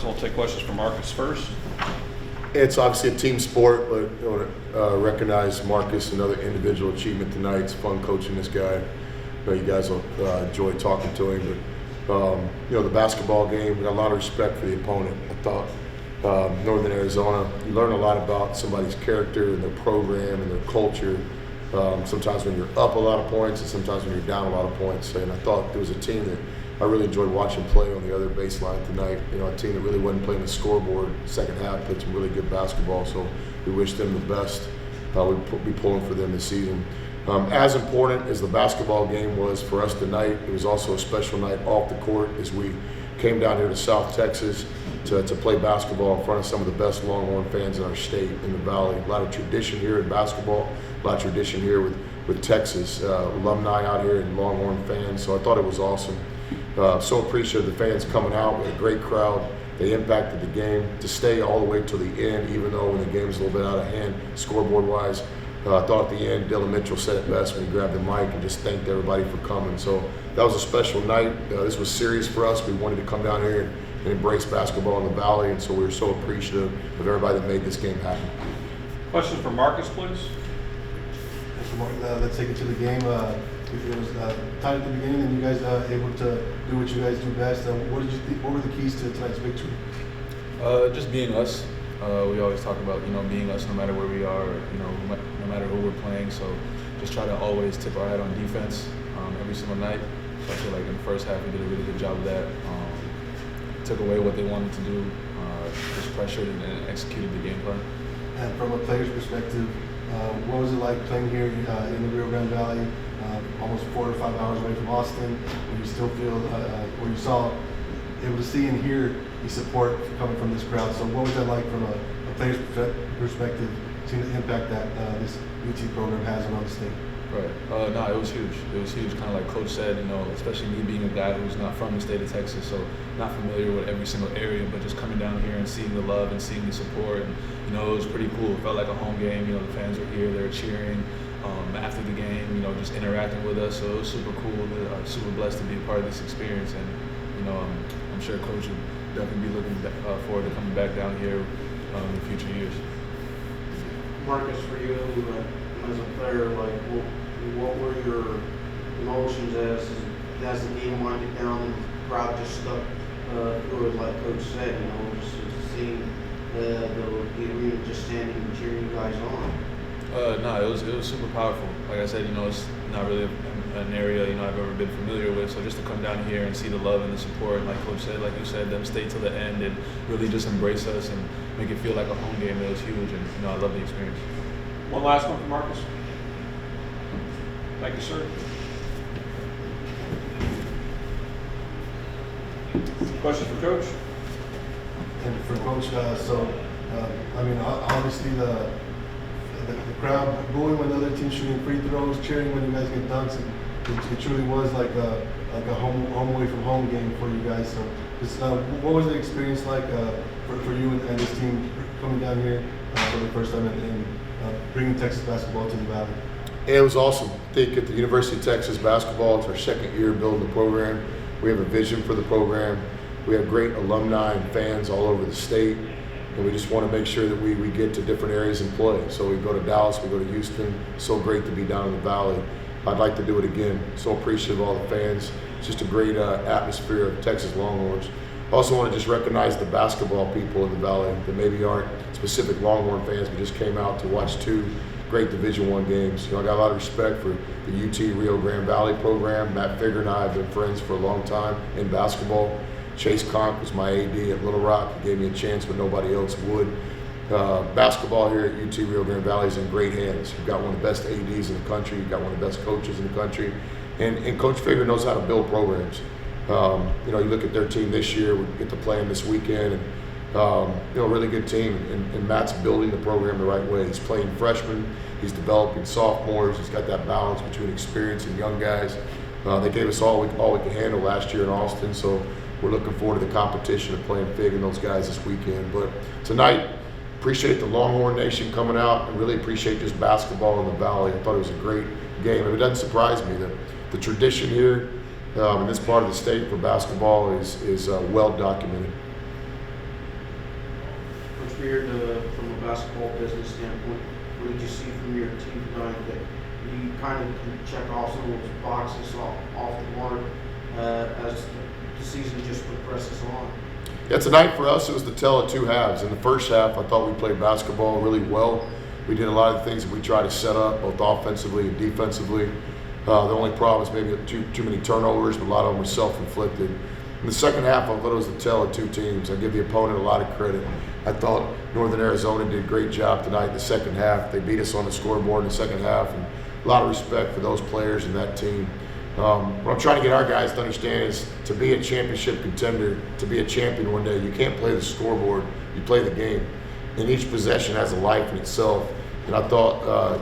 We'll take questions from Marcus first. It's obviously a team sport, but I want to recognize Marcus, another individual achievement tonight. It's fun coaching this guy. You guys will enjoy talking to him. But the basketball game, we got a lot of respect for the opponent. I thought Northern Arizona, you learn a lot about somebody's character and their program and their culture. Sometimes when you're up a lot of points and sometimes when you're down a lot of points. And I thought it was a team that I really enjoyed watching play on the other baseline tonight. A team that really wasn't playing the scoreboard. Second half played some really good basketball, so we wish them the best. We'll be pulling for them this season. As important as the basketball game was for us tonight, it was also a special night off the court as we came down here to South Texas to play basketball in front of some of the best Longhorn fans in our state, in the Valley. A lot of tradition here in basketball, a lot of tradition here with Texas, alumni out here and Longhorn fans, so I thought it was awesome. So appreciative of the fans coming out. We had a great crowd. They impacted the game to stay all the way to the end, even though when the game was a little bit out of hand, scoreboard-wise. I thought at the end, Dylan Mitchell said it best when he grabbed the mic and just thanked everybody for coming. So that was a special night. This was serious for us. We wanted to come down here and embrace basketball in the Valley, and so we were so appreciative of everybody that made this game happen. Question for Marcus, please. Let's take it to the game. It was tight at the beginning, and you guys able to do what you guys do best. What did you think? What were the keys to tonight's victory? Just being us. We always talk about being us no matter where we are, no matter who we're playing. So just try to always tip our hat on defense every single night. So I feel like in the first half we did a really good job of that. Took away what they wanted to do, just pressured and executed the game plan. And from a player's perspective, what was it like playing here in the Rio Grande Valley, almost 4 to 5 hours away from Austin, where you still feel, where you saw, able to see and hear the support coming from this crowd? So what was that like from a player's perspective, seeing the impact that this UT program has around the state? Right. No, it was huge. It was huge. Kind of like Coach said, especially me being a guy who's not from the state of Texas, so not familiar with every single area, but just coming down here and seeing the love and seeing the support, and it was pretty cool. It felt like a home game. The fans were here, they were cheering after the game. Just interacting with us. So it was super cool. Super blessed to be a part of this experience, and I'm sure Coach would definitely be looking forward to coming back down here in future years. Marcus, for you as a player, what were your emotions as the game winded down and the crowd just stuck through it, like Coach said, just seeing the arena just standing and cheering you guys on? No, it was super powerful. Like I said, it's not really an area I've ever been familiar with. So just to come down here and see the love and the support, and like Coach said, like you said, them stay till the end and really just embrace us and make it feel like a home game. It was huge, and I love the experience. One last one for Marcus. Thank you, sir. Question for Coach. And for Coach, obviously the crowd booing when the other team's shooting free throws, cheering when you guys get dunks, and it truly was like a home away from home game for you guys. So, what was the experience like for you and this team coming down here for the first time and bringing Texas basketball to the Valley? It was awesome. I think at the University of Texas basketball, it's our second year building the program. We have a vision for the program. We have great alumni and fans all over the state, and we just want to make sure that we get to different areas and play. So we go to Dallas, we go to Houston. So great to be down in the Valley. I'd like to do it again. So appreciative of all the fans. It's just a great atmosphere of Texas Longhorns. I also want to just recognize the basketball people in the Valley that maybe aren't specific Longhorn fans, but just came out to watch 2 great Division I games. I got a lot of respect for the UT Rio Grande Valley program. Matt Figger and I have been friends for a long time in basketball. Chase Conk was my AD at Little Rock. He gave me a chance when nobody else would. Basketball here at UT Rio Grande Valley is in great hands. You've got one of the best ADs in the country. You've got one of the best coaches in the country. And Coach Figger knows how to build programs. You look at their team this year. We get to play them this weekend. And, really good team. And Matt's building the program the right way. He's playing freshmen. He's developing sophomores. He's got that balance between experience and young guys. They gave us all we could handle last year in Austin. So we're looking forward to the competition of playing Fig and those guys this weekend. But tonight, appreciate the Longhorn Nation coming out, and really appreciate just basketball in the Valley. I thought it was a great game. And it doesn't surprise me that the tradition here in this part of the state for basketball is well documented. Beard, from a basketball business standpoint, what did you see from your team tonight that you kind of can check off some of those boxes off the board as the season just progresses on? Yeah, tonight for us, it was the tale of two halves. In the first half, I thought we played basketball really well. We did a lot of the things that we tried to set up, both offensively and defensively. The only problem is maybe too many turnovers, but a lot of them were self-inflicted. In the second half, I thought it was the tale of two teams. I give the opponent a lot of credit. I thought Northern Arizona did a great job tonight in the second half. They beat us on the scoreboard in the second half, and a lot of respect for those players and that team. What I'm trying to get our guys to understand is to be a championship contender, to be a champion one day, you can't play the scoreboard, you play the game. And each possession has a life in itself. And I thought,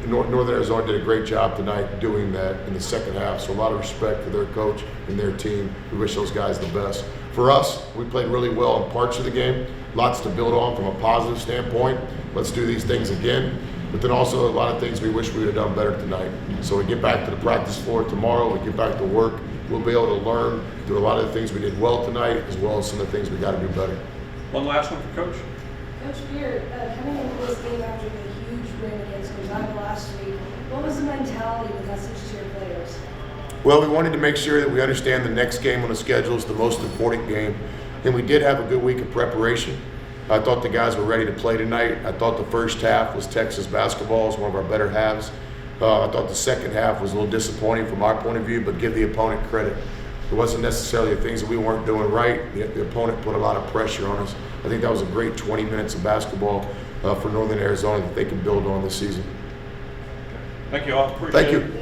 Northern Arizona did a great job tonight doing that in the second half. So a lot of respect for their coach and their team. We wish those guys the best. For us, we played really well in parts of the game. Lots to build on from a positive standpoint. Let's do these things again. But then also a lot of things we wish we would have done better tonight. So we get back to the practice floor tomorrow, we get back to work, we'll be able to learn through a lot of the things we did well tonight, as well as some of the things we got to do better. One last one for Coach. Coach Beard, coming into this game after the huge win against Gonzaga last week, what was the mentality and message to your players? Well, we wanted to make sure that we understand the next game on the schedule is the most important game. And we did have a good week of preparation. I thought the guys were ready to play tonight. I thought the first half was Texas basketball. It was one of our better halves. I thought the second half was a little disappointing from our point of view, but give the opponent credit. It wasn't necessarily the things that we weren't doing right. The opponent put a lot of pressure on us. I think that was a great 20 minutes of basketball for Northern Arizona that they can build on this season. Thank you all. Appreciate Thank it. you.